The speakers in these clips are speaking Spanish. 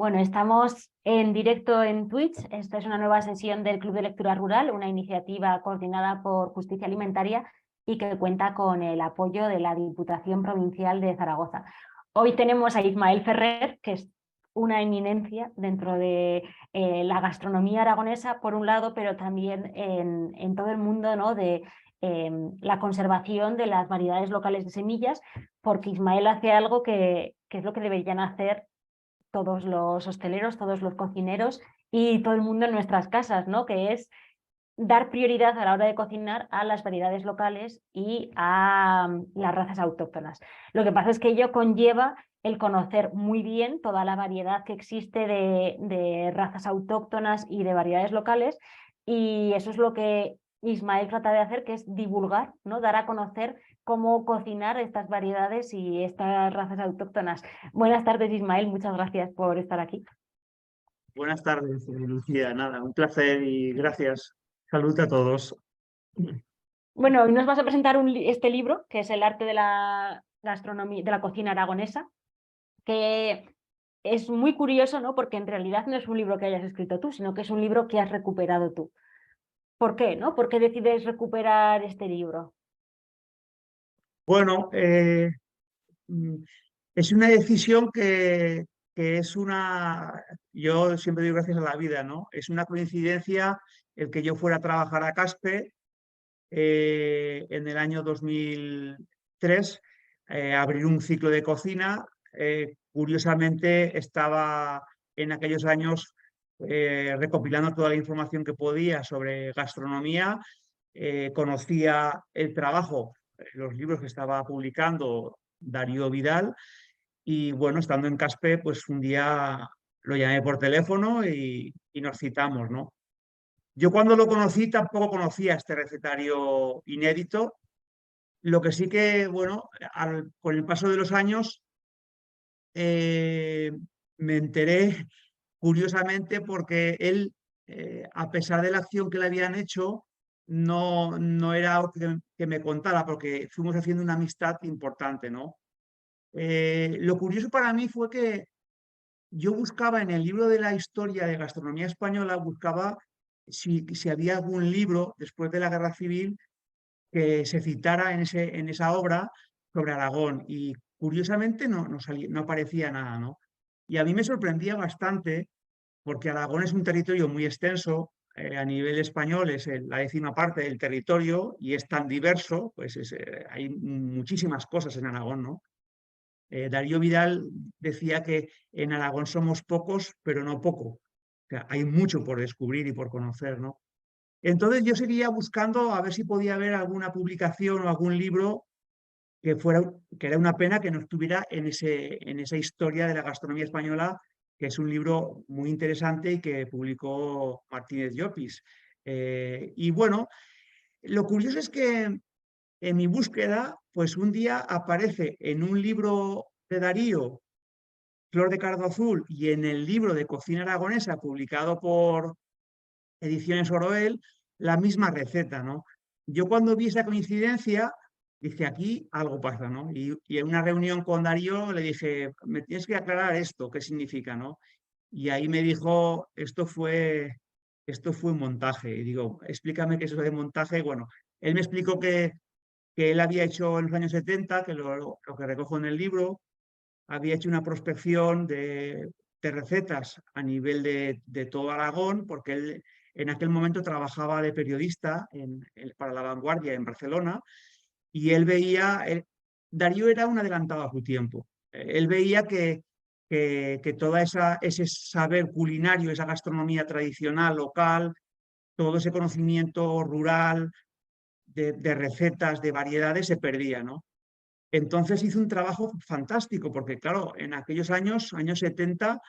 Bueno, estamos en directo en Twitch. Esta es una nueva sesión del Club de Lectura Rural, una iniciativa coordinada por Justicia Alimentaria y que cuenta con el apoyo de la Diputación Provincial de Zaragoza. Hoy tenemos a Ismael Ferrer, que es una eminencia dentro de la gastronomía aragonesa, por un lado, pero también en todo el mundo, ¿no?, de la conservación de las variedades locales de semillas, porque Ismael hace algo que es lo que deberían hacer todos los hosteleros, todos los cocineros y todo el mundo en nuestras casas, ¿no? Que es dar prioridad a la hora de cocinar a las variedades locales y a las razas autóctonas. Lo que pasa es que ello conlleva el conocer muy bien toda la variedad que existe de razas autóctonas y de variedades locales, y eso es lo que Ismael trata de hacer, que es divulgar, ¿no? Dar a conocer cómo cocinar estas variedades y estas razas autóctonas. Buenas tardes, Ismael, muchas gracias por estar aquí. Buenas tardes, Lucía. Nada, un placer y gracias. Salud a todos. Bueno, hoy nos vas a presentar este libro, que es El arte de la gastronomía, de la cocina aragonesa, que es muy curioso, ¿no? Porque en realidad no es un libro que hayas escrito tú, sino que es un libro que has recuperado tú. ¿Por qué, no? ¿Por qué decides recuperar este libro? Bueno, mm, es una decisión que es una, yo siempre digo gracias a la vida, ¿no? Es una coincidencia el que yo fuera a trabajar a Caspe en el año 2003, abrir un ciclo de cocina. Curiosamente estaba en aquellos años recopilando toda la información que podía sobre gastronomía. Conocía el trabajo, los libros que estaba publicando Darío Vidal, y bueno, estando en Caspe, pues un día lo llamé por teléfono y nos citamos, ¿no? Yo cuando lo conocí tampoco conocía este recetario inédito. Lo que sí que, bueno, con el paso de los años eh, me enteré curiosamente porque él, a pesar de la acción que le habían hecho, no era algo que me contara, porque fuimos haciendo una amistad importante, ¿no? Lo curioso para mí fue que yo buscaba en el libro de la historia de gastronomía española, buscaba si había algún libro después de la Guerra Civil que se citara en esa obra sobre Aragón, y curiosamente no aparecía nada, ¿no? Y a mí me sorprendía bastante porque Aragón es un territorio muy extenso. A nivel español es la 10ª parte del territorio y es tan diverso, pues hay muchísimas cosas en Aragón, ¿no? Darío Vidal decía que en Aragón somos pocos, pero no poco. O sea, hay mucho por descubrir y por conocer, ¿no? Entonces yo seguía buscando a ver si podía haber alguna publicación o algún libro que era una pena que no estuviera en esa historia de la gastronomía española, que es un libro muy interesante y que publicó Martínez Llopis. Y bueno, lo curioso es que en mi búsqueda, pues un día aparece en un libro de Darío, Flor de Cardo Azul, y en el libro de cocina aragonesa publicado por Ediciones Oroel, la misma receta, ¿no? Yo cuando vi esa coincidencia, dije, aquí algo pasa, ¿no? Y en una reunión con Darío le dije, me tienes que aclarar esto, ¿qué significa, no? Y ahí me dijo, esto fue un montaje. Y digo, explícame qué es eso de montaje. Bueno, él me explicó que él había hecho en los años 70, que lo que recojo en el libro, había hecho una prospección de recetas a nivel de todo Aragón, porque él en aquel momento trabajaba de periodista para La Vanguardia en Barcelona, y él veía, Darío era un adelantado a su tiempo. Él veía que todo ese saber culinario, esa gastronomía tradicional, local, todo ese conocimiento rural de recetas, de variedades, se perdía, ¿no? Entonces hizo un trabajo fantástico, porque claro, en aquellos años, años 70,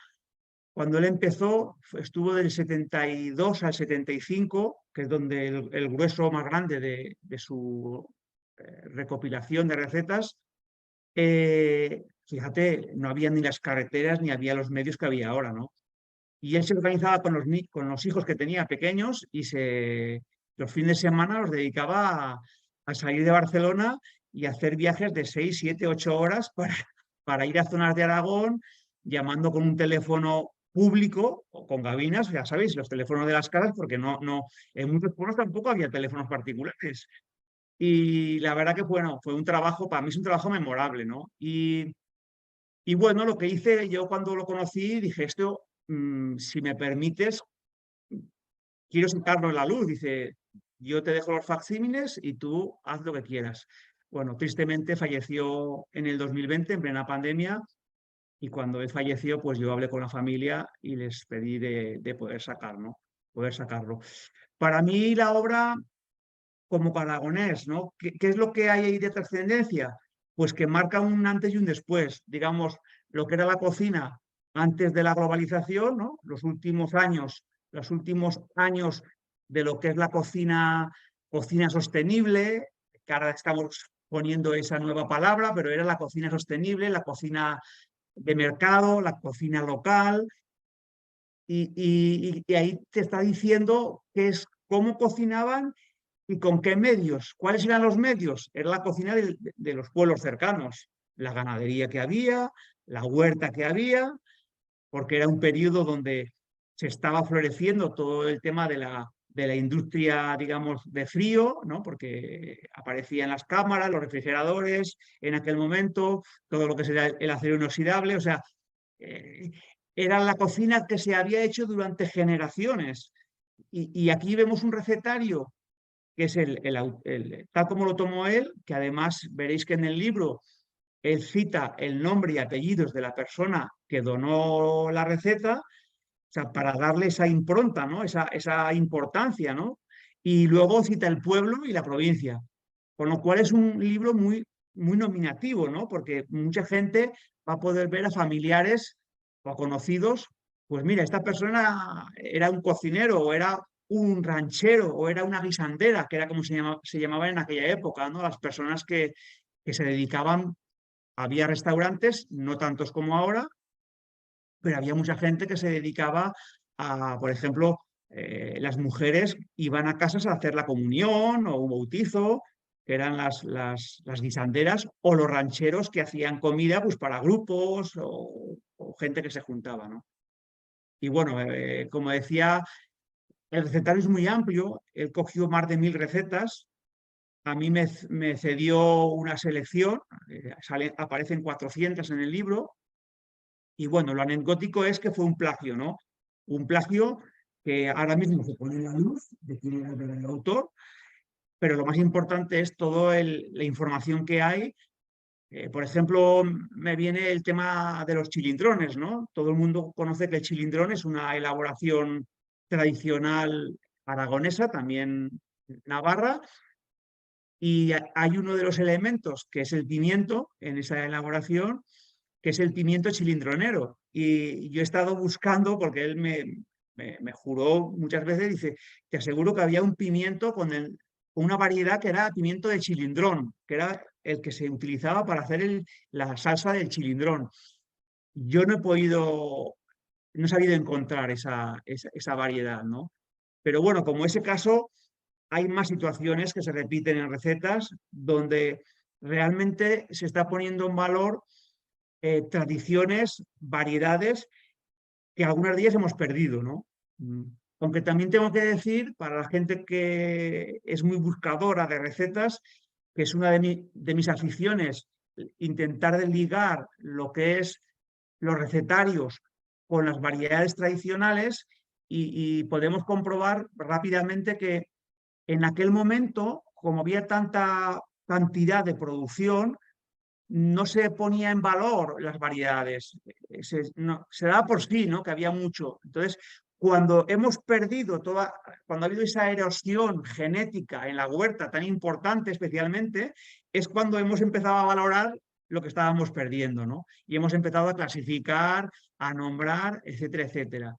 cuando él empezó, estuvo del 72 al 75, que es donde el grueso más grande de su recopilación de recetas. Fíjate, no había ni las carreteras ni había los medios que había ahora, ¿no? Y él se organizaba con los hijos que tenía pequeños y los fines de semana los dedicaba a salir de Barcelona y hacer viajes de 6, 7, 8 horas para ir a zonas de Aragón, llamando con un teléfono público o con gabinas, ya sabéis, los teléfonos de las casas, porque en muchos pueblos tampoco había teléfonos particulares. Y la verdad que bueno, fue un trabajo, para mí es un trabajo memorable, ¿no? Y bueno, lo que hice yo cuando lo conocí, dije, esto, si me permites, quiero sacarlo en la luz. Dice, yo te dejo los facsímiles y tú haz lo que quieras. Bueno, tristemente falleció en el 2020, en plena pandemia, y cuando él falleció, pues yo hablé con la familia y les pedí de poder sacarlo, poder sacarlo. Para mí la obra, como para Aragonés, ¿no? ¿Qué es lo que hay ahí de trascendencia? Pues que marca un antes y un después. Digamos, lo que era la cocina antes de la globalización, ¿no? Los últimos años de lo que es la cocina, cocina sostenible, que ahora estamos poniendo esa nueva palabra, pero era la cocina sostenible, la cocina de mercado, la cocina local, y ahí te está diciendo qué es cómo cocinaban y con qué medios. ¿Cuáles eran los medios? Era la cocina de los pueblos cercanos, la ganadería que había, la huerta que había, porque era un periodo donde se estaba floreciendo todo el tema de la industria, digamos, de frío, ¿no? Porque aparecían las cámaras, los refrigeradores en aquel momento, todo lo que sería el acero inoxidable, o sea, eh, era la cocina que se había hecho durante generaciones. Y aquí vemos un recetario que es tal como lo tomó él, que además veréis que en el libro él cita el nombre y apellidos de la persona que donó la receta, o sea, para darle esa impronta, ¿no? Esa importancia, ¿no? Y luego cita el pueblo y la provincia, con lo cual es un libro muy nominativo, ¿no? Porque mucha gente va a poder ver a familiares o a conocidos, pues mira, esta persona era un cocinero o era un ranchero o era una guisandera, que era como se llamaba en aquella época, ¿no? Las personas que se dedicaban, había restaurantes, no tantos como ahora, pero había mucha gente que se dedicaba a, por ejemplo, las mujeres iban a casas a hacer la comunión o un bautizo, que eran las guisanderas, o los rancheros que hacían comida pues, para grupos o gente que se juntaba, ¿no? Y bueno, como decía, el recetario es muy amplio, él cogió más de 1000 recetas, a mí me cedió una selección, aparecen 400 en el libro, y bueno, lo anecdótico es que fue un plagio, ¿no? Un plagio que ahora mismo se pone en la luz de quién era el verdadero autor, pero lo más importante es toda la información que hay. Por ejemplo, me viene el tema de los chilindrones, ¿no? Todo el mundo conoce que el chilindrón es una elaboración tradicional aragonesa, también navarra, y hay uno de los elementos que es el pimiento en esa elaboración, que es el pimiento chilindronero. Y yo he estado buscando, porque él me juró muchas veces, dice, te aseguro que había un pimiento con una variedad que era pimiento de chilindrón, que era el que se utilizaba para hacer la salsa del chilindrón. Yo no he sabido encontrar esa variedad, ¿no? Pero bueno, como ese caso, hay más situaciones que se repiten en recetas donde realmente se está poniendo en valor tradiciones, variedades que algunas de ellas hemos perdido, ¿no? Mm. Aunque también tengo que decir, para la gente que es muy buscadora de recetas, que es una de mis aficiones, intentar ligar lo que es los recetarios con las variedades tradicionales y podemos comprobar rápidamente que en aquel momento, como había tanta cantidad de producción, no se ponía en valor las variedades, se daba por sí, ¿no? Que había mucho. Entonces, cuando hemos perdido cuando ha habido esa erosión genética en la huerta tan importante especialmente, es cuando hemos empezado a valorar lo que estábamos perdiendo, ¿no? Y hemos empezado a clasificar, a nombrar, etcétera, etcétera.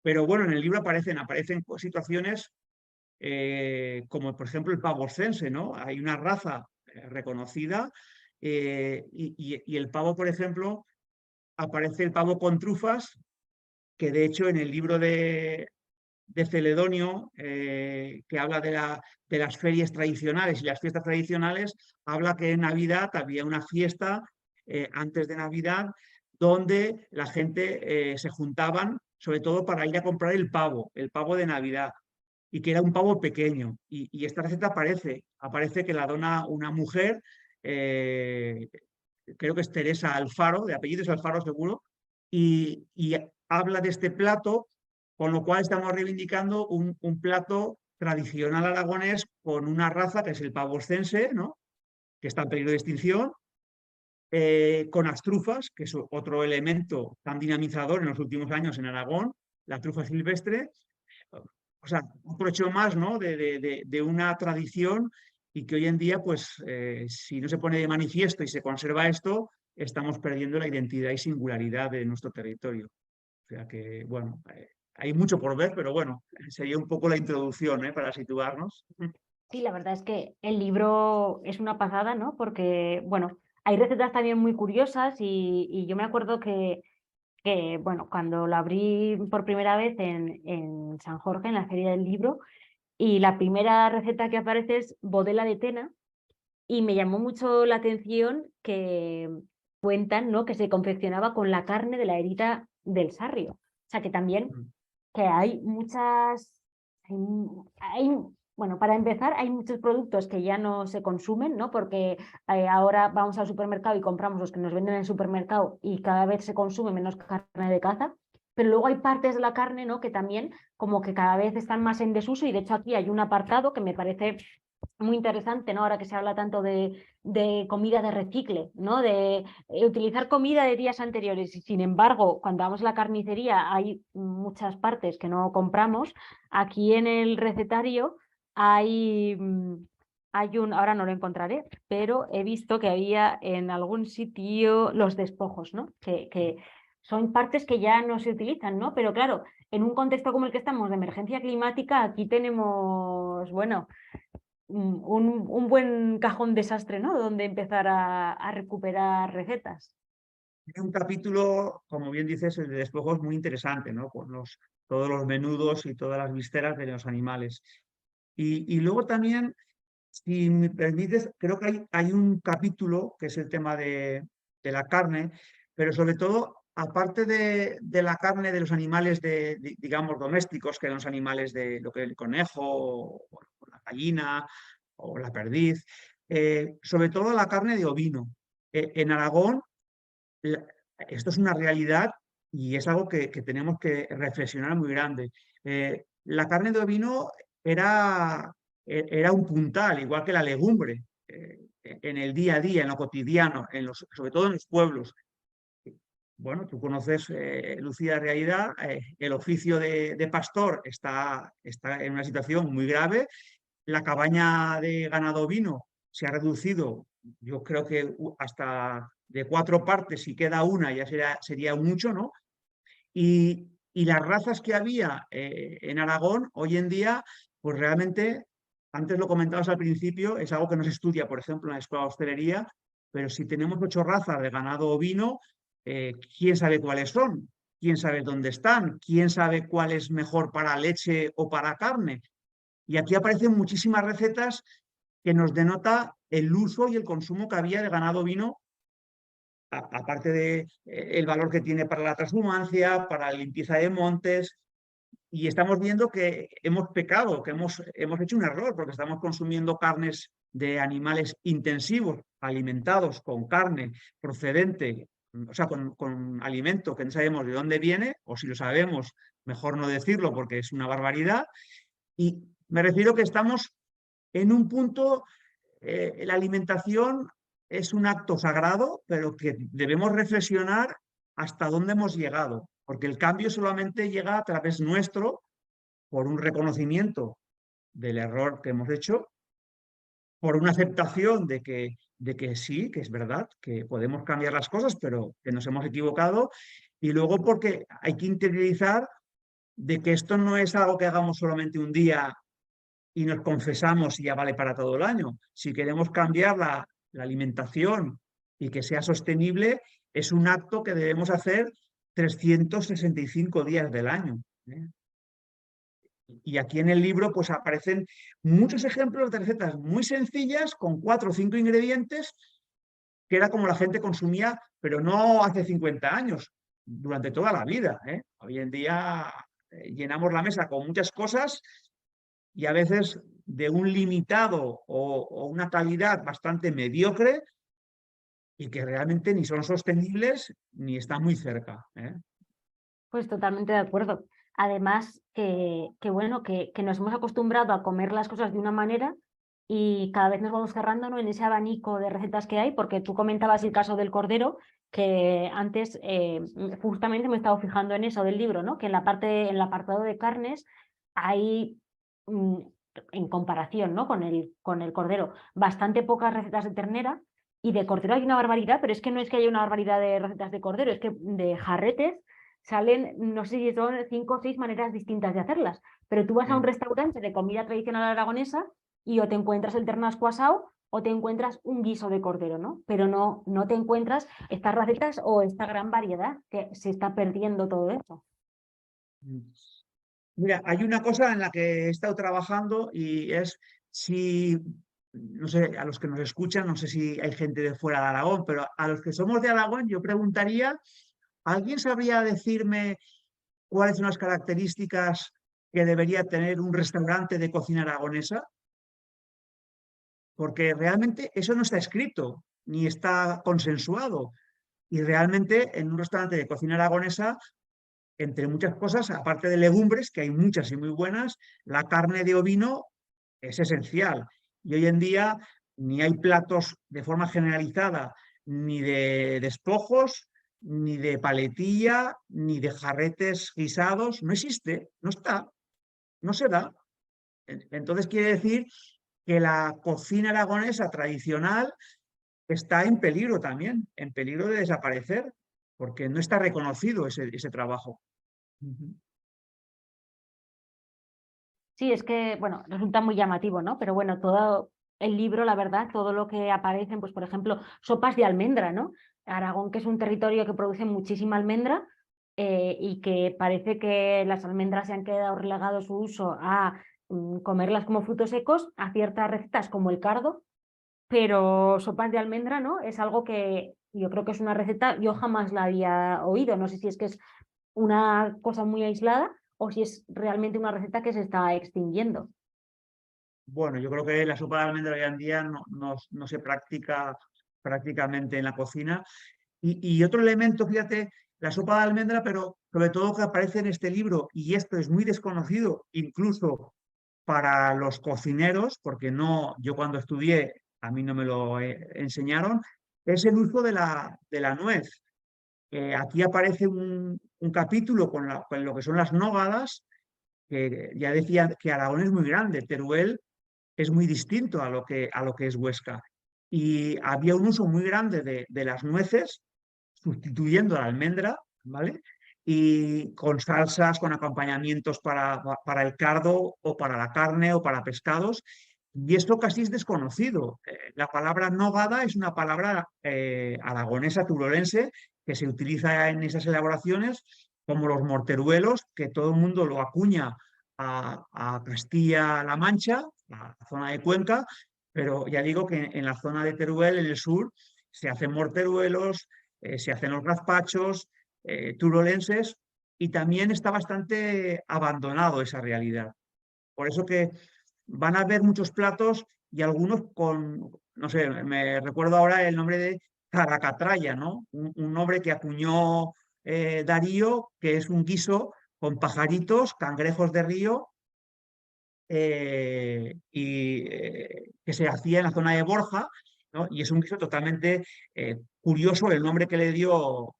Pero bueno, en el libro aparecen situaciones como por ejemplo el pavo oscense, ¿no? Hay una raza reconocida y el pavo, por ejemplo, aparece el pavo con trufas, que de hecho en el libro de Celedonio, que habla de las ferias tradicionales y las fiestas tradicionales, habla que en Navidad había una fiesta antes de Navidad donde la gente se juntaban sobre todo para ir a comprar el pavo de Navidad, y que era un pavo pequeño. Y esta receta aparece que la dona una mujer, eh, creo que es Teresa Alfaro, de apellido es Alfaro seguro, y habla de este plato, con lo cual estamos reivindicando un plato tradicional aragonés con una raza que es el pavo oscense, ¿no? Que está en peligro de extinción, con las trufas, que es otro elemento tan dinamizador en los últimos años en Aragón, la trufa silvestre. O sea, otro hecho más, ¿no? de una tradición, y que hoy en día, pues, si no se pone de manifiesto y se conserva esto, estamos perdiendo la identidad y singularidad de nuestro territorio. O sea que, bueno, hay mucho por ver, pero bueno, sería un poco la introducción, para situarnos. Sí, la verdad es que el libro es una pasada, ¿no? Porque, bueno, hay recetas también muy curiosas y yo me acuerdo que, bueno, cuando lo abrí por primera vez en San Jorge, en la Feria del Libro, y la primera receta que aparece es bodela de tena, y me llamó mucho la atención que cuentan, ¿no? Que se confeccionaba con la carne de la herida del sarrio. O sea, que también que hay muchas, hay, bueno, para empezar, hay muchos productos que ya no se consumen, ¿no? Porque ahora vamos al supermercado y compramos los que nos venden en el supermercado y cada vez se consume menos carne de caza. Pero luego hay partes de la carne, ¿no? Que también como que cada vez están más en desuso, y de hecho aquí hay un apartado que me parece muy interesante, ¿no? Ahora que se habla tanto de comida de recicle, ¿no? De utilizar comida de días anteriores, y sin embargo, cuando vamos a la carnicería hay muchas partes que no compramos. Aquí en el recetario hay ahora no lo encontraré, pero he visto que había en algún sitio los despojos, ¿no? Que son partes que ya no se utilizan, ¿no? Pero claro, en un contexto como el que estamos de emergencia climática, aquí tenemos, bueno, un buen cajón desastre, ¿no? Donde empezar a recuperar recetas. Tiene un capítulo, como bien dices, el de despojos, muy interesante, ¿no? Con todos los menudos y todas las vísceras de los animales. Y luego también, si me permites, creo que hay un capítulo que es el tema de la carne, pero sobre todo, aparte de la carne de los animales, digamos, domésticos, que son los animales de lo que es el conejo, o la gallina, o la perdiz, sobre todo la carne de ovino. En Aragón, la- esto es una realidad y es algo que tenemos que reflexionar muy grande. La carne de ovino era un puntal, igual que la legumbre, en el día a día, en lo cotidiano, sobre todo en los pueblos. Bueno, tú conoces, Lucía, realidad, el oficio de pastor está en una situación muy grave. La cabaña de ganado ovino se ha reducido, yo creo que hasta de 4 partes, si queda una ya sería mucho, ¿no? Y las razas que había, en Aragón hoy en día, pues realmente, antes lo comentabas al principio, es algo que no se estudia, por ejemplo, en la escuela de hostelería, pero si tenemos 8 razas de ganado ovino, ¿quién sabe cuáles son? ¿Quién sabe dónde están? ¿Quién sabe cuál es mejor para leche o para carne? Y aquí aparecen muchísimas recetas que nos denota el uso y el consumo que había de ganado ovino, aparte de, el valor que tiene para la transhumancia, para la limpieza de montes. Y estamos viendo que hemos pecado, que hemos hecho un error, porque estamos consumiendo carnes de animales intensivos, alimentados con carne procedente, o sea, con alimento que no sabemos de dónde viene, o si lo sabemos, mejor no decirlo porque es una barbaridad. Y me refiero que estamos en un punto, la alimentación es un acto sagrado, pero que debemos reflexionar hasta dónde hemos llegado, porque el cambio solamente llega a través nuestro, por un reconocimiento del error que hemos hecho, por una aceptación de que sí, que es verdad, que podemos cambiar las cosas, pero que nos hemos equivocado, y luego porque hay que interiorizar de que esto no es algo que hagamos solamente un día y nos confesamos y ya vale para todo el año. Si queremos cambiar la alimentación y que sea sostenible, es un acto que debemos hacer 365 días del año, ¿eh? Y aquí en el libro pues aparecen muchos ejemplos de recetas muy sencillas con 4 o 5 ingredientes, que era como la gente consumía, pero no hace 50 años. durante toda la vida, ¿eh? Hoy en día llenamos la mesa con muchas cosas y a veces de un limitado o una calidad bastante mediocre y que realmente ni son sostenibles ni están muy cerca, ¿eh? Pues totalmente de acuerdo. Además, bueno, que nos hemos acostumbrado a comer las cosas de una manera y cada vez nos vamos cerrando, ¿no?, en ese abanico de recetas que hay, porque tú comentabas el caso del cordero, que antes justamente me he estado fijando en eso del libro, ¿no?, que en la parte, en el apartado de carnes hay, mm, en comparación, ¿no?, con el cordero, bastante pocas recetas de ternera. Y de cordero hay una barbaridad, pero es que no es que haya una barbaridad de recetas de cordero, es que de jarretes salen, no sé si son 5 o 6 maneras distintas de hacerlas, pero tú vas a un Sí. restaurante de comida tradicional aragonesa y o te encuentras el ternasco asado o te encuentras un guiso de cordero, ¿no? Pero no te encuentras estas recetas o esta gran variedad, que se está perdiendo todo eso. Mira, hay una cosa en la que he estado trabajando y es si, no sé, a los que nos escuchan, no sé si hay gente de fuera de Aragón, pero a los que somos de Aragón, yo preguntaría, ¿alguien sabría decirme cuáles son las características que debería tener un restaurante de cocina aragonesa? Porque realmente eso no está escrito ni está consensuado. Y realmente en un restaurante de cocina aragonesa, entre muchas cosas, aparte de legumbres, que hay muchas y muy buenas, la carne de ovino es esencial. Y hoy en día ni hay platos de forma generalizada, ni de despojos, ni de paletilla, ni de jarretes guisados. No existe, no está, no se da. Entonces quiere decir que la cocina aragonesa tradicional está en peligro también, en peligro de desaparecer, porque no está reconocido ese trabajo. Ujú. Sí, es que, bueno, resulta muy llamativo, ¿no? Pero bueno, todo el libro, la verdad, todo lo que aparecen, pues por ejemplo, sopas de almendra, ¿no? Aragón, que es un territorio que produce muchísima almendra y que parece que las almendras se han quedado relegado su uso a comerlas como frutos secos, a ciertas recetas como el cardo, pero sopas de almendra, ¿no? Es algo que yo creo que es una receta, yo jamás la había oído, no sé si es que es una cosa muy aislada o si es realmente una receta que se está extinguiendo. Bueno, yo creo que la sopa de almendra hoy en día no se practica prácticamente en la cocina. Y otro elemento, fíjate, la sopa de almendra, pero sobre todo que aparece en este libro, y esto es muy desconocido, incluso para los cocineros, porque no, yo cuando estudié, a mí no me lo enseñaron, es el uso de la nuez. Aquí aparece un capítulo con lo que son las nógadas, que ya decía que Aragón es muy grande, Teruel es muy distinto a lo que es Huesca. Y había un uso muy grande de las nueces, sustituyendo a la almendra, ¿vale? Y con salsas, con acompañamientos para el cardo o para la carne o para pescados. Y esto casi es desconocido. La palabra nogada es una palabra aragonesa, turolense, que se utiliza en esas elaboraciones, como los morteruelos, que todo el mundo lo acuña a Castilla-La Mancha, la zona de Cuenca, pero ya digo que en la zona de Teruel, en el sur, se hacen morteruelos, se hacen los gazpachos turolenses y también está bastante abandonado esa realidad. Por eso que van a haber muchos platos y algunos con, no sé, me recuerdo ahora el nombre de caracatraya, ¿no? Un nombre que acuñó Darío, que es un guiso con pajaritos, cangrejos de río, que se hacía en la zona de Borja, ¿no? Y es un guiso totalmente curioso el nombre que le dio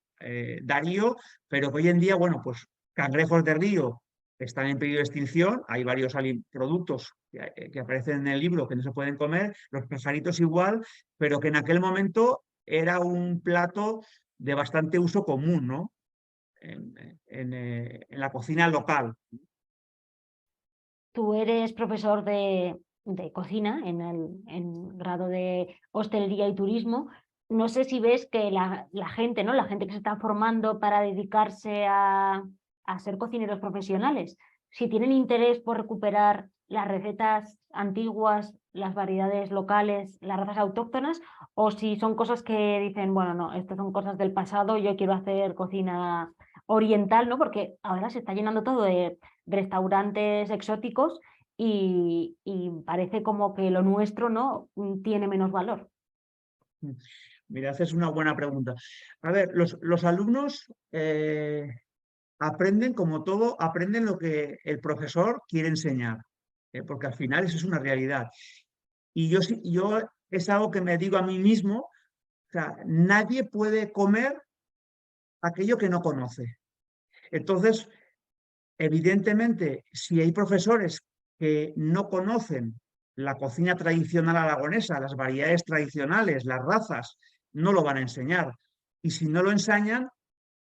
Darío, pero que hoy en día, bueno, pues cangrejos de río están en peligro de extinción, hay varios productos que aparecen en el libro que no se pueden comer, los pajaritos igual, pero que en aquel momento era un plato de bastante uso común, ¿no? En la cocina local. Tú eres profesor de cocina en grado de hostelería y turismo. No sé si ves que la gente, ¿no? La gente que se está formando para dedicarse a ser cocineros profesionales, si tienen interés por recuperar las recetas antiguas, las variedades locales, las razas autóctonas, o si son cosas que dicen, bueno, no, estas son cosas del pasado, yo quiero hacer cocina oriental, ¿no? Porque ahora se está llenando todo de restaurantes exóticos y parece como que lo nuestro, ¿no? Tiene menos valor. Mira, haces una buena pregunta. A ver, los alumnos aprenden, como todo, aprenden lo que el profesor quiere enseñar, porque al final eso es una realidad. Y yo es algo que me digo a mí mismo, o sea, nadie puede comer aquello que no conoce. Entonces, evidentemente, si hay profesores que no conocen la cocina tradicional aragonesa, las variedades tradicionales, las razas, no lo van a enseñar. Y si no lo enseñan,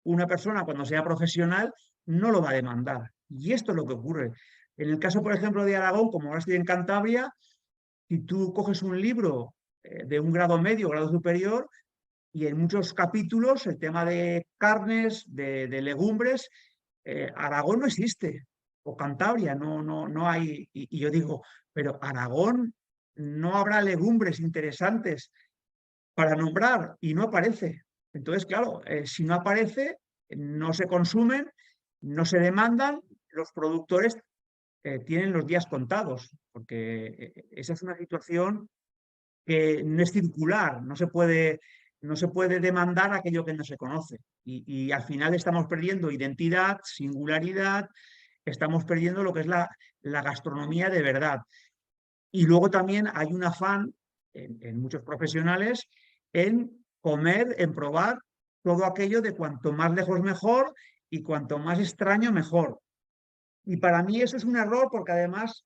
una persona cuando sea profesional no lo va a demandar. Y esto es lo que ocurre. En el caso, por ejemplo, de Aragón, como ahora estoy en Cantabria, si tú coges un libro de un grado medio, grado superior, y en muchos capítulos el tema de carnes, de legumbres, Aragón no existe, o Cantabria, no hay. Y yo digo, pero Aragón no habrá legumbres interesantes para nombrar y no aparece. Entonces, claro, si no aparece, no se consumen, no se demandan, los productores tienen los días contados, porque esa es una situación que no es circular, no se puede demandar aquello que no se conoce. Y al final estamos perdiendo identidad, singularidad, estamos perdiendo lo que es la gastronomía de verdad. Y luego también hay un afán en muchos profesionales en comer, en probar todo aquello de cuanto más lejos mejor y cuanto más extraño mejor. Y para mí eso es un error porque además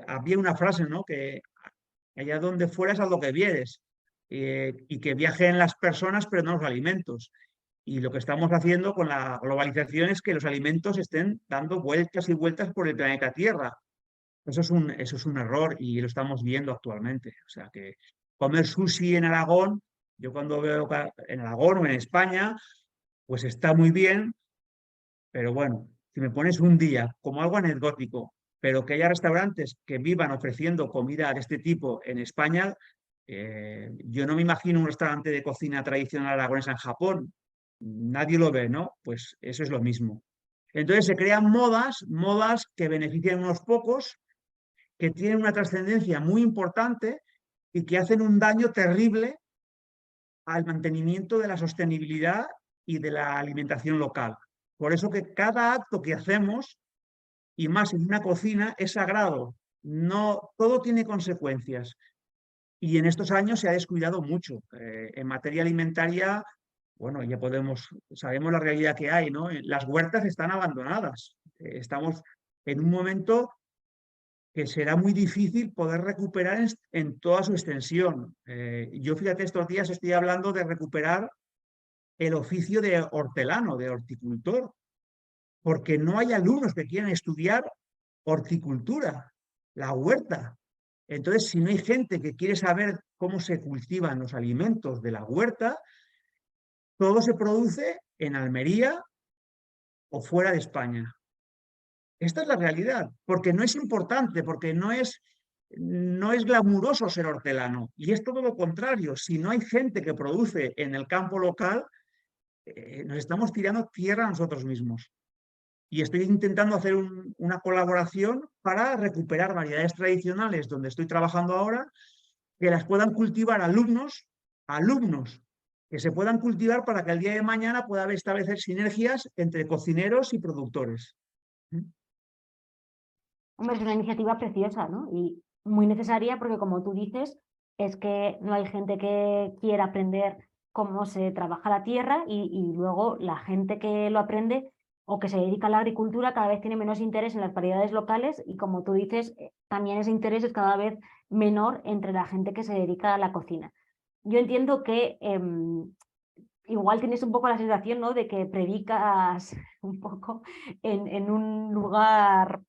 había una frase, ¿no? Que allá donde fueras haz lo que vieres y que viajen las personas pero no los alimentos. Y lo que estamos haciendo con la globalización es que los alimentos estén dando vueltas y vueltas por el planeta Tierra. Eso es un error y lo estamos viendo actualmente. O sea que comer sushi en Aragón, yo cuando veo en Aragón o en España, pues está muy bien, pero bueno, si me pones un día como algo anecdótico, pero que haya restaurantes que vivan ofreciendo comida de este tipo en España, yo no me imagino un restaurante de cocina tradicional aragonesa en Japón. Nadie lo ve, ¿no? Pues eso es lo mismo. Entonces se crean modas que benefician a unos pocos, que tienen una trascendencia muy importante y que hacen un daño terrible al mantenimiento de la sostenibilidad y de la alimentación local. Por eso que cada acto que hacemos, y más en una cocina, es sagrado. No, todo tiene consecuencias. Y en estos años se ha descuidado mucho. En materia alimentaria, bueno, ya sabemos la realidad que hay, ¿no? Las huertas están abandonadas. Estamos en un momento que será muy difícil poder recuperar en toda su extensión. Yo, fíjate, estos días estoy hablando de recuperar el oficio de hortelano, de horticultor, porque no hay alumnos que quieran estudiar horticultura, la huerta. Entonces, si no hay gente que quiere saber cómo se cultivan los alimentos de la huerta, todo se produce en Almería o fuera de España. Esta es la realidad, porque no es importante, porque no es glamuroso ser hortelano. Y es todo lo contrario. Si no hay gente que produce en el campo local, nos estamos tirando tierra a nosotros mismos. Y estoy intentando hacer una colaboración para recuperar variedades tradicionales donde estoy trabajando ahora, que las puedan cultivar alumnos, que se puedan cultivar para que el día de mañana pueda establecer sinergias entre cocineros y productores. Hombre, es una iniciativa preciosa, ¿no? Y muy necesaria porque, como tú dices, es que no hay gente que quiera aprender cómo se trabaja la tierra y luego la gente que lo aprende o que se dedica a la agricultura cada vez tiene menos interés en las variedades locales y, como tú dices, también ese interés es cada vez menor entre la gente que se dedica a la cocina. Yo entiendo que igual tienes un poco la sensación, ¿no? De que predicas un poco en un lugar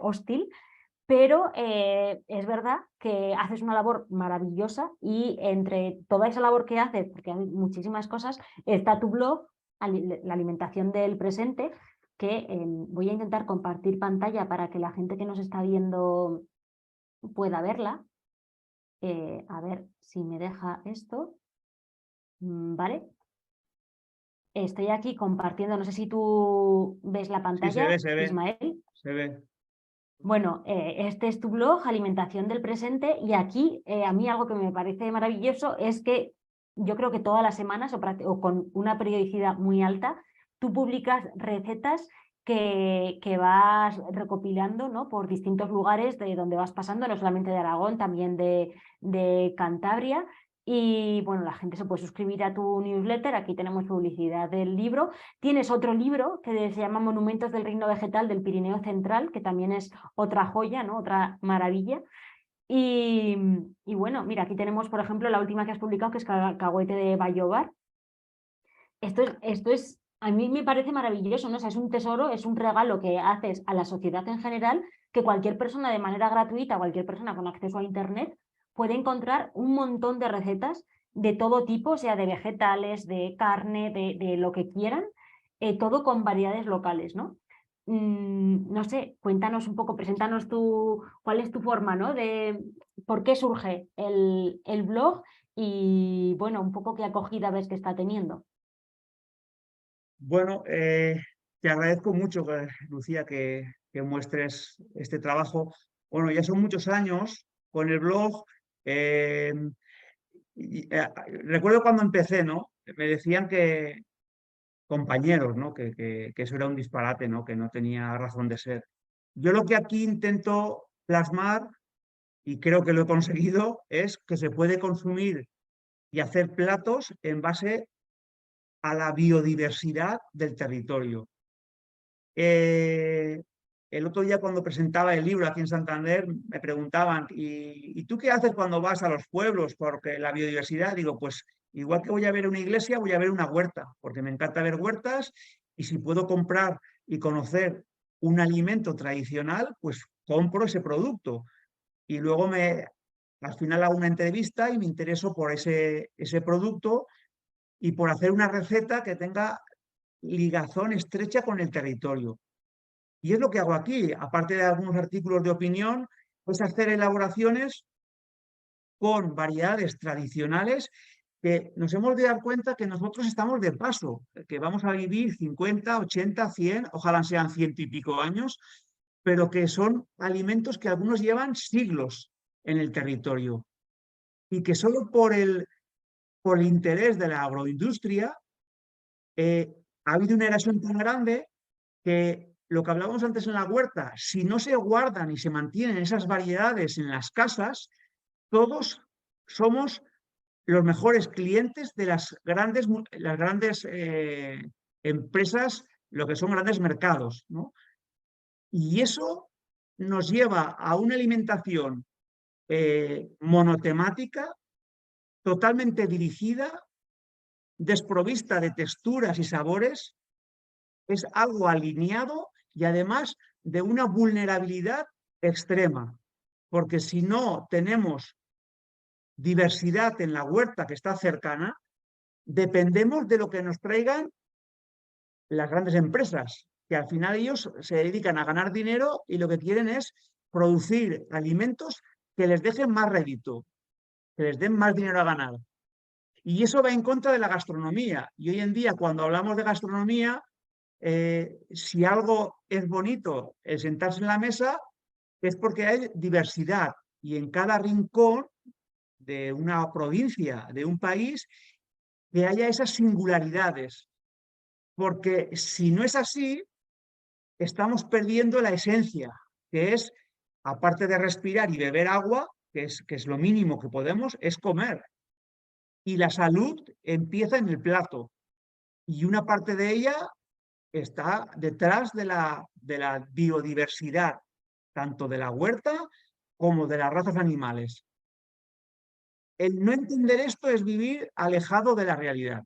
hostil, pero es verdad que haces una labor maravillosa y entre toda esa labor que haces, porque hay muchísimas cosas, está tu blog, La alimentación del presente, que voy a intentar compartir pantalla para que la gente que nos está viendo pueda verla. A ver si me deja esto. ¿Vale? Estoy aquí compartiendo, no sé si tú ves la Sí, pantalla, se ve, Ismael. se ve. Bueno, este es tu blog, Alimentación del Presente, y aquí a mí algo que me parece maravilloso es que yo creo que todas las semanas o con una periodicidad muy alta, tú publicas recetas que vas recopilando, ¿no? Por distintos lugares de donde vas pasando, no solamente de Aragón, también de Cantabria. Y bueno, la gente se puede suscribir a tu newsletter, aquí tenemos publicidad del libro. Tienes otro libro que se llama Monumentos del Reino Vegetal del Pirineo Central, que también es otra joya, ¿no? Otra maravilla. Y, y bueno, mira, aquí tenemos, por ejemplo, la última que has publicado, que es Cacahuete de Bayobar. A mí me parece maravilloso, ¿no? O sea, es un tesoro, es un regalo que haces a la sociedad en general, que cualquier persona de manera gratuita, cualquier persona con acceso a Internet, puede encontrar un montón de recetas de todo tipo, o sea, de vegetales, de carne, de lo que quieran, todo con variedades locales, ¿no? No sé, cuéntanos un poco, preséntanos cuál es tu forma, ¿no? De por qué surge el blog y, bueno, un poco qué acogida ves que está teniendo. Bueno, te agradezco mucho, Lucía, que muestres este trabajo. Bueno, ya son muchos años con el blog. eh, Recuerdo cuando empecé, ¿no? Me decían que compañeros, ¿no? Que eso era un disparate, ¿no? Que no tenía razón de ser. Yo lo que aquí intento plasmar, y creo que lo he conseguido, es que se puede consumir y hacer platos en base a la biodiversidad del territorio. Eh, el otro día cuando presentaba el libro aquí en Santander me preguntaban, ¿y tú qué haces cuando vas a los pueblos? Porque la biodiversidad, digo, pues igual que voy a ver una iglesia, voy a ver una huerta, porque me encanta ver huertas y si puedo comprar y conocer un alimento tradicional, pues compro ese producto. Y luego al final hago una entrevista y me intereso por ese producto y por hacer una receta que tenga ligazón estrecha con el territorio. Y es lo que hago aquí, aparte de algunos artículos de opinión, pues hacer elaboraciones con variedades tradicionales que nos hemos de dar cuenta que nosotros estamos de paso, que vamos a vivir 50, 80, 100, ojalá sean ciento y pico años, pero que son alimentos que algunos llevan siglos en el territorio y que solo por el interés de la agroindustria ha habido una erosión tan grande que lo que hablábamos antes en la huerta, si no se guardan y se mantienen esas variedades en las casas, todos somos los mejores clientes de las grandes empresas, lo que son grandes mercados, ¿no? Y eso nos lleva a una alimentación monotemática, totalmente dirigida, desprovista de texturas y sabores, es algo alineado y además de una vulnerabilidad extrema, porque si no tenemos diversidad en la huerta que está cercana, dependemos de lo que nos traigan las grandes empresas, que al final ellos se dedican a ganar dinero y lo que quieren es producir alimentos que les dejen más rédito, que les den más dinero a ganar. Y eso va en contra de la gastronomía. Y hoy en día, cuando hablamos de gastronomía, si algo es bonito, el sentarse en la mesa, es porque hay diversidad y en cada rincón de una provincia, de un país, que haya esas singularidades. Porque si no es así, estamos perdiendo la esencia, que es, aparte de respirar y beber agua, que es lo mínimo que podemos, es comer. Y la salud empieza en el plato. Y una parte de ella está detrás de la biodiversidad, tanto de la huerta como de las razas animales. El no entender esto es vivir alejado de la realidad.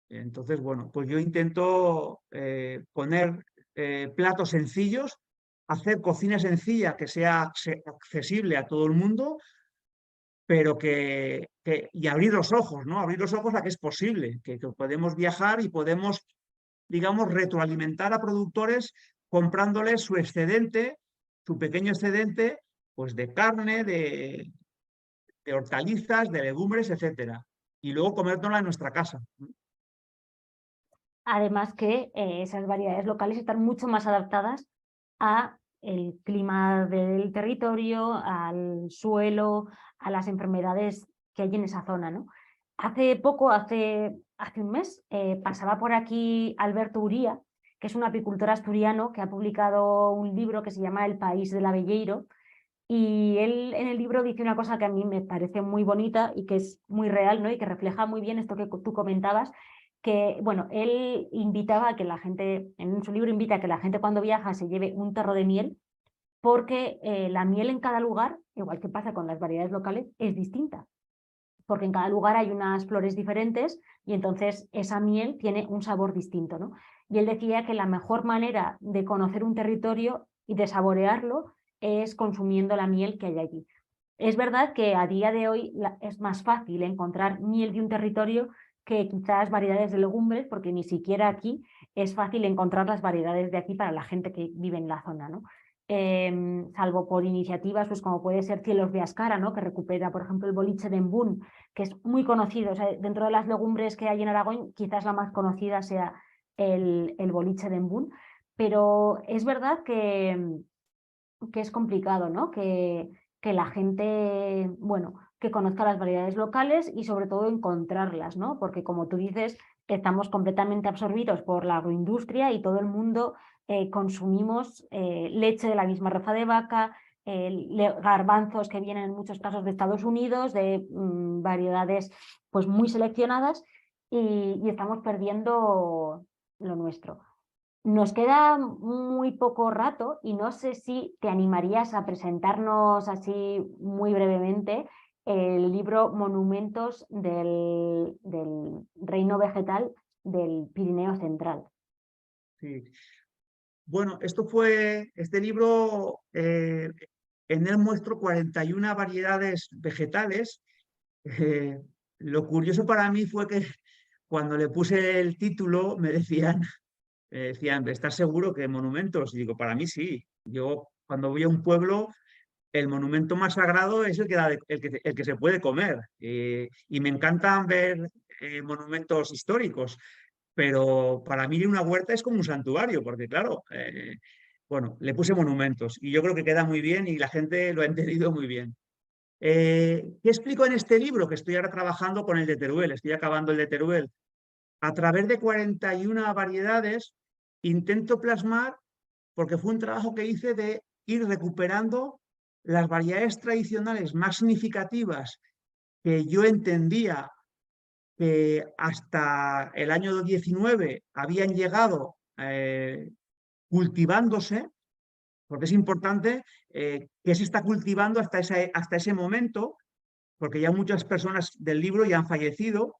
Entonces, bueno, pues yo intento poner platos sencillos, hacer cocina sencilla que sea accesible a todo el mundo, pero y abrir los ojos, ¿no? Abrir los ojos a que es posible, que podemos viajar y podemos, digamos, retroalimentar a productores comprándoles su excedente, su pequeño excedente, pues de carne, de hortalizas, de legumbres, etcétera. Y luego comérnosla en nuestra casa. Además que esas variedades locales están mucho más adaptadas a el clima del territorio, al suelo, a las enfermedades que hay en esa zona, ¿no? Hace poco, hace un mes, pasaba por aquí Alberto Uría, que es un apicultor asturiano que ha publicado un libro que se llama El país del avelleiro, y él en el libro dice una cosa que a mí me parece muy bonita y que es muy real, ¿no? Y que refleja muy bien esto que tú comentabas, que, bueno, él invitaba a que la gente, en su libro invita a que la gente cuando viaja se lleve un tarro de miel, porque la miel en cada lugar, igual que pasa con las variedades locales, es distinta, porque en cada lugar hay unas flores diferentes y entonces esa miel tiene un sabor distinto, ¿no? Y él decía que la mejor manera de conocer un territorio y de saborearlo es consumiendo la miel que hay allí. Es verdad que a día de hoy es más fácil encontrar miel de un territorio que quizás variedades de legumbres, porque ni siquiera aquí es fácil encontrar las variedades de aquí para la gente que vive en la zona, ¿no? Salvo por iniciativas pues como puede ser Cielos de Ascara, ¿no? Que recupera, por ejemplo, el boliche de Embún, que es muy conocido. O sea, dentro de las legumbres que hay en Aragón, quizás la más conocida sea el boliche de Embún, pero es verdad que es complicado, ¿no? Que la gente, bueno, que conozca las variedades locales y sobre todo encontrarlas, ¿no? Porque como tú dices, estamos completamente absorbidos por la agroindustria y todo el mundo consumimos leche de la misma raza de vaca, garbanzos que vienen en muchos casos de Estados Unidos, de variedades pues muy seleccionadas y estamos perdiendo lo nuestro. Nos queda muy poco rato y no sé si te animarías a presentarnos así muy brevemente el libro Monumentos del Reino Vegetal del Pirineo Central. Sí. Bueno, este libro, en él muestro 41 variedades vegetales. Eh, lo curioso para mí fue que cuando le puse el título me decían, ¿estás seguro que monumentos? Y digo, para mí sí. Yo cuando voy a un pueblo, el monumento más sagrado es el que se puede comer. Y me encantan ver monumentos históricos, pero para mí una huerta es como un santuario, porque claro, bueno, le puse monumentos y yo creo que queda muy bien y la gente lo ha entendido muy bien. ¿Qué explico en este libro? Que estoy ahora trabajando con el de Teruel, estoy acabando el de Teruel. A través de 41 variedades intento plasmar, porque fue un trabajo que hice de ir recuperando las variedades tradicionales más significativas que yo entendía que hasta el año 19 habían llegado cultivándose, porque es importante que se está cultivando hasta ese momento, porque ya muchas personas del libro ya han fallecido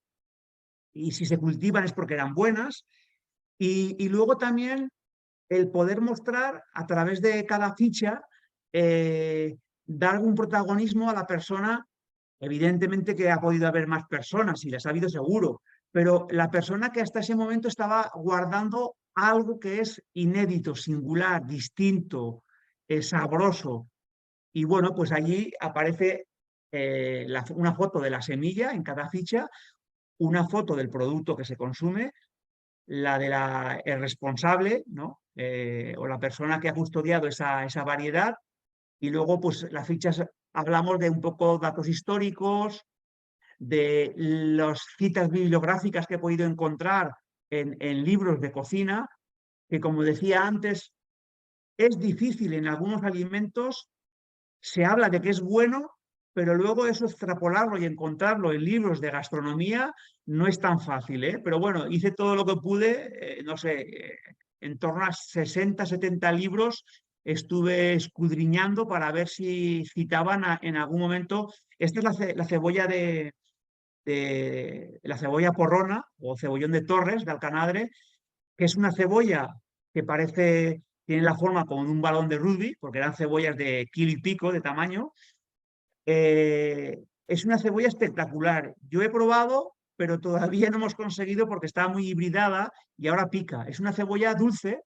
y si se cultivan es porque eran buenas. Y luego también el poder mostrar a través de cada ficha, dar algún protagonismo a la persona. Evidentemente que ha podido haber más personas y las ha habido seguro, pero la persona que hasta ese momento estaba guardando algo que es inédito, singular, distinto, sabroso. Y bueno, pues allí aparece una foto de la semilla en cada ficha, una foto del producto que se consume, la de el responsable, ¿no? O la persona que ha custodiado esa variedad. Y luego, pues las fichas hablamos de un poco datos históricos, de las citas bibliográficas que he podido encontrar en libros de cocina, que como decía antes, es difícil en algunos alimentos, se habla de que es bueno, pero luego eso extrapolarlo y encontrarlo en libros de gastronomía no es tan fácil, ¿eh? Pero bueno, hice todo lo que pude, no sé, en torno a 60, 70 libros estuve escudriñando para ver si citaban en algún momento. Esta es la cebolla de la cebolla porrona o cebollón de Torres, de Alcanadre, que es una cebolla que tiene la forma como de un balón de rugby, porque eran cebollas de kilo y pico de tamaño. Es una cebolla espectacular. Yo he probado, pero todavía no hemos conseguido porque está muy hibridada y ahora pica. Es una cebolla dulce,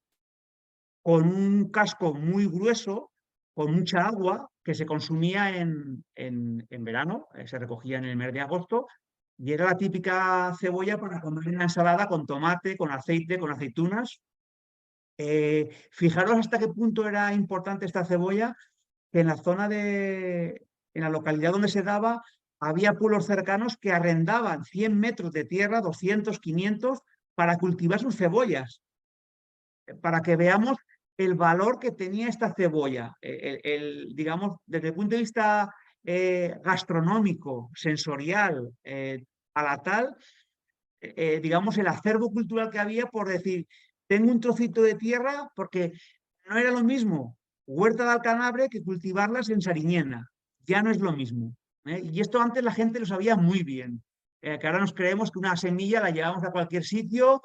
con un casco muy grueso, con mucha agua, que se consumía en verano, se recogía en el mes de agosto Y era la típica cebolla para comer una ensalada con tomate, con aceite, con aceitunas. Fijaros hasta qué punto era importante esta cebolla, que en la zona en la localidad donde se daba, había pueblos cercanos que arrendaban 100 metros de tierra, 200, 500, para cultivar sus cebollas, para que veamos el valor que tenía esta cebolla. Digamos, desde el punto de vista gastronómico, sensorial, palatal, digamos, el acervo cultural que había por decir, tengo un trocito de tierra porque no era lo mismo huerta de Alcanabre que cultivarlas en Sariñena. Ya no es lo mismo. Y esto antes la gente lo sabía muy bien. Que ahora nos creemos que una semilla la llevamos a cualquier sitio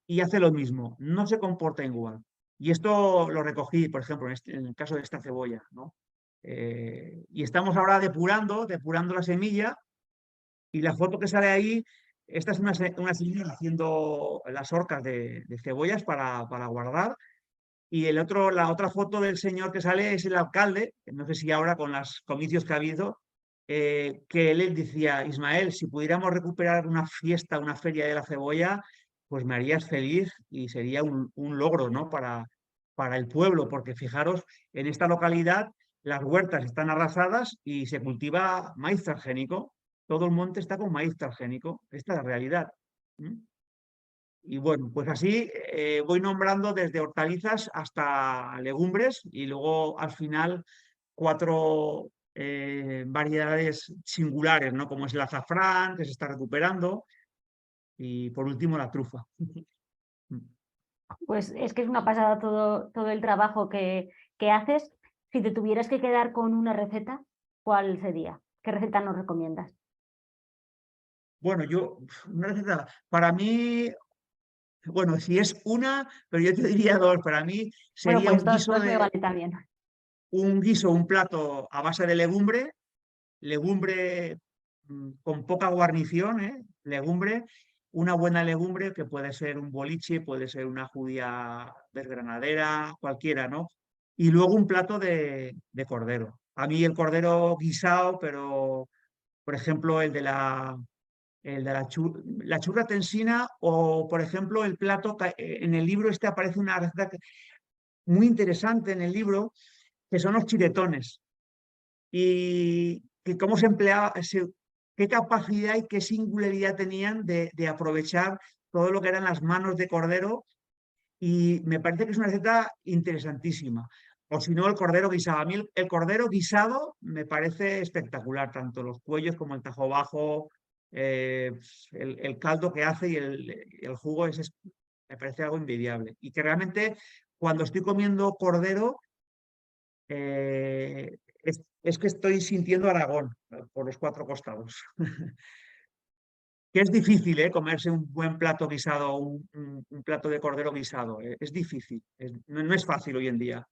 y hace lo mismo. No se comporta igual. Y esto lo recogí, por ejemplo, en el caso de esta cebolla, ¿no? Y estamos ahora depurando la semilla, y la foto que sale ahí, esta es una señora haciendo las horcas de cebollas para guardar. Y la otra foto del señor que sale es el alcalde, no sé si ahora con los comicios que ha habido, que él decía, Ismael, si pudiéramos recuperar una fiesta, una feria de la cebolla, pues me harías feliz y sería un logro, ¿no? Para el pueblo, porque fijaros, en esta localidad las huertas están arrasadas y se cultiva maíz transgénico. Todo el monte está con maíz transgénico. Esta es la realidad. ¿Mm? Y bueno, pues así voy nombrando desde hortalizas hasta legumbres y luego al final 4 variedades singulares, ¿no? Como es el azafrán, que se está recuperando, y por último la trufa. Pues es que es una pasada todo el trabajo que haces. Si te tuvieras que quedar con una receta, ¿cuál sería? ¿Qué receta nos recomiendas? Bueno, una receta, para mí, bueno, si es una, pero yo te diría dos, para mí Bueno, sería pues dos me vale también. un plato a base de legumbre con poca guarnición, legumbre, una buena legumbre que puede ser un boliche, puede ser una judía desgranadera, cualquiera, ¿no? Y luego un plato de cordero. A mí el cordero guisado, pero por ejemplo la churra tensina, o por ejemplo el plato, en el libro este aparece una receta muy interesante en el libro, que son los chiletones y que cómo se empleaba, qué capacidad y qué singularidad tenían de aprovechar todo lo que eran las manos de cordero, y me parece que es una receta interesantísima. O si no, el cordero guisado. A mí el cordero guisado me parece espectacular, tanto los cuellos como el tajo bajo, eh, el caldo que hace y el jugo me parece algo envidiable. Y que realmente cuando estoy comiendo cordero, es que estoy sintiendo Aragón por los 4 costados. Que es difícil, comerse un buen plato guisado, un plato de cordero guisado. Es difícil, no es fácil hoy en día.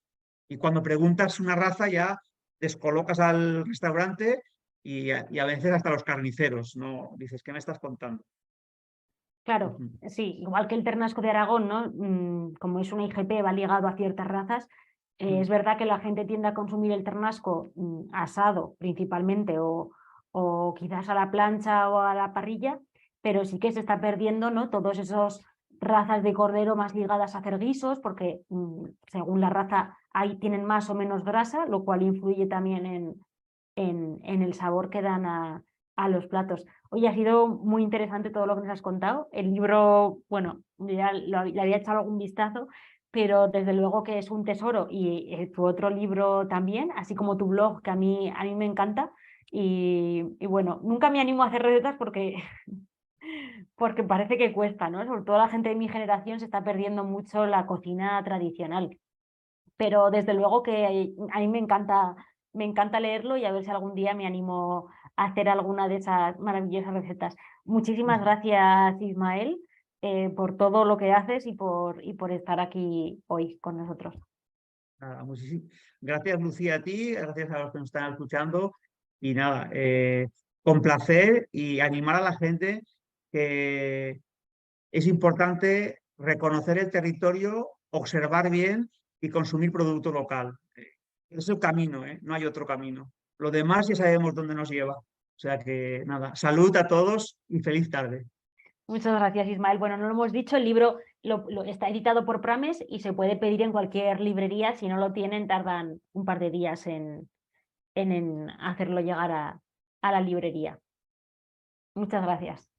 Y cuando preguntas una raza ya descolocas al restaurante y a veces hasta los carniceros, ¿no? Dices, ¿qué me estás contando? Claro, Ujú. sí, igual que el ternasco de Aragón, ¿no? Como es una IGP, va ligado a ciertas razas. Es verdad que la gente tiende a consumir el ternasco asado principalmente o quizás a la plancha o a la parrilla, pero sí que se está perdiendo, ¿no? Todos esos razas de cordero más ligadas a hacer guisos, porque según la raza ahí tienen más o menos grasa, lo cual influye también en el sabor que dan a los platos. Oye, ha sido muy interesante todo lo que nos has contado. El libro, bueno, ya le había echado algún vistazo, pero desde luego que es un tesoro. Y tu otro libro también, así como tu blog, que a mí me encanta. Y bueno, nunca me animo a hacer recetas porque parece que cuesta, ¿no? Sobre todo la gente de mi generación se está perdiendo mucho la cocina tradicional. Pero desde luego que a mí me encanta leerlo y a ver si algún día me animo a hacer alguna de esas maravillosas recetas. Muchísimas gracias, Ismael, por todo lo que haces y por estar aquí hoy con nosotros. Nada, gracias, Lucía, a ti, gracias a los que nos están escuchando. Y nada, con placer, y animar a la gente que es importante reconocer el territorio, observar bien y consumir producto local. Es el camino, no hay otro camino. Lo demás ya sabemos dónde nos lleva. O sea que nada, salud a todos y feliz tarde. Muchas gracias, Ismael. Bueno, no lo hemos dicho, el libro está editado por Prames y se puede pedir en cualquier librería. Si no lo tienen, tardan un par de días en hacerlo llegar a la librería. Muchas gracias.